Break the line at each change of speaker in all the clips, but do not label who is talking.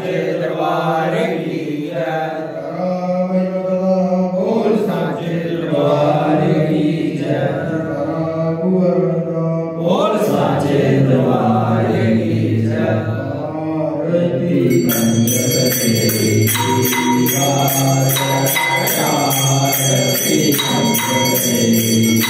साचे दरबार की जय। बोल साचे दरबार की जय। बोल साचे दरबार की जय। आरती पंचक तेरी आरती पंचक तेरी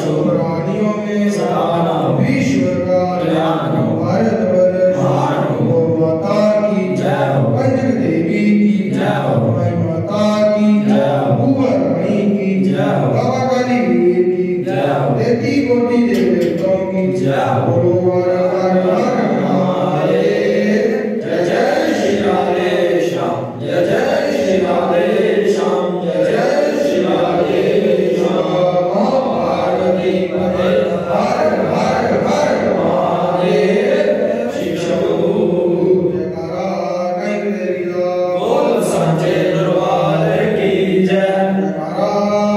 नाशो
प्राणियों में
सदा नाम
ईश्वर का
कल्याण हो।
भारतवर्ष
महान हो।
गौ माता की
जय हो।
पंचक देवी की
जय हो।
माई माता की
जय हो।
भुवन रानी की
जय हो।
बाबा काली वीर की
जय हो।
देती कोटि देवताओं की
जय हो।
बोलो हर हर हर महादेव।
जय जय श्री राधे श्याम, जय जय श्री राधे श्याम, जय जय श्री राधे श्याम। पार्वती पते हर हर हर महादेव। शिव शंभू
जयकारा कहीं तेरी दा
बोल सांचे दरबार की जय।
जयकारा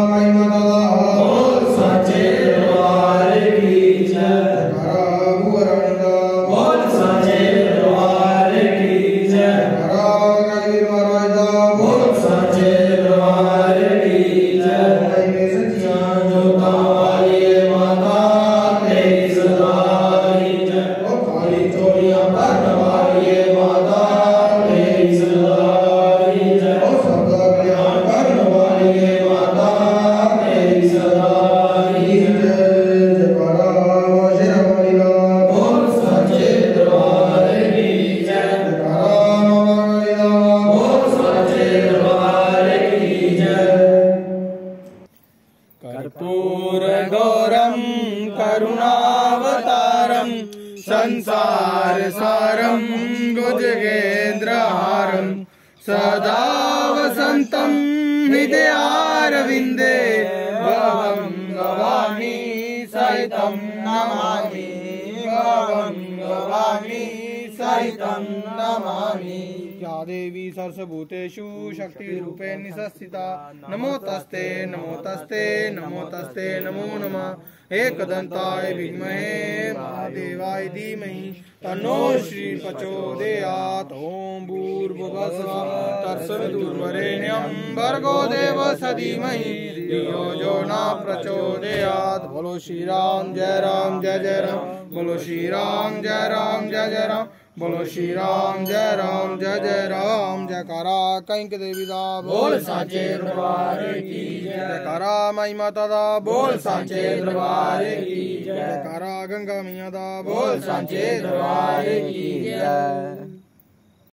माई माता दा
बोल सांचे दरबार की जय।
जयकारा भुवन रानी दा
बोल सांचे दरबार की जय।
जयकारा काली महाराज दा
बोल सांचे दरबार की जय।
माई में सच्चियां
जोता वाली माता तेरी सदाई जय।
ओ खाली
चोरियां भरने वाली माता तेरी सदाई जय।
ओ सबका कल्याण
करने वाली माता तेरी सदाई जय।
जयकारा मां शेरावाली दा
बोल सांचे दरबार की जय।
जयकारा मां काली दा
बोल सांचे दरबार की जय।
कर्पूर गौरम करुणावतारम संसार सारम भुजगेन्द्रहारम सदा वसंतम हृदयारविंदे भवं भवानी सहितं नमामि भवं भवानी सहितं नमामि। या देवी सर्वभूतेषु शक्तिरूपेण निःस्थिता नमोस्तस्ते नमोस्तस्ते नमोस्तस्ते नमो नमः। एकदन्ताय विद्महे महादेवाय धीमहि तन्नो श्री प्रचोदयात्। ओम भूर्भुवस्सुवः तत्सवितुर्वरेण्यं भर्गो देवस्य धीमहि धियो यो न प्रचोदयात्। बोलो श्री राम जय राम जय जय राम। बोलो श्री राम जय राम जय जय राम। बोलो श्री राम जय राम जय जय राम। जयकारा कंक देवी दा
बोल सांचे दरबार की जय।
जयकारा माई माता दा
बोल सांचे दरबार की जय।
जयकारा गंगा मैया दा
बोल सांचे दरबार की जय।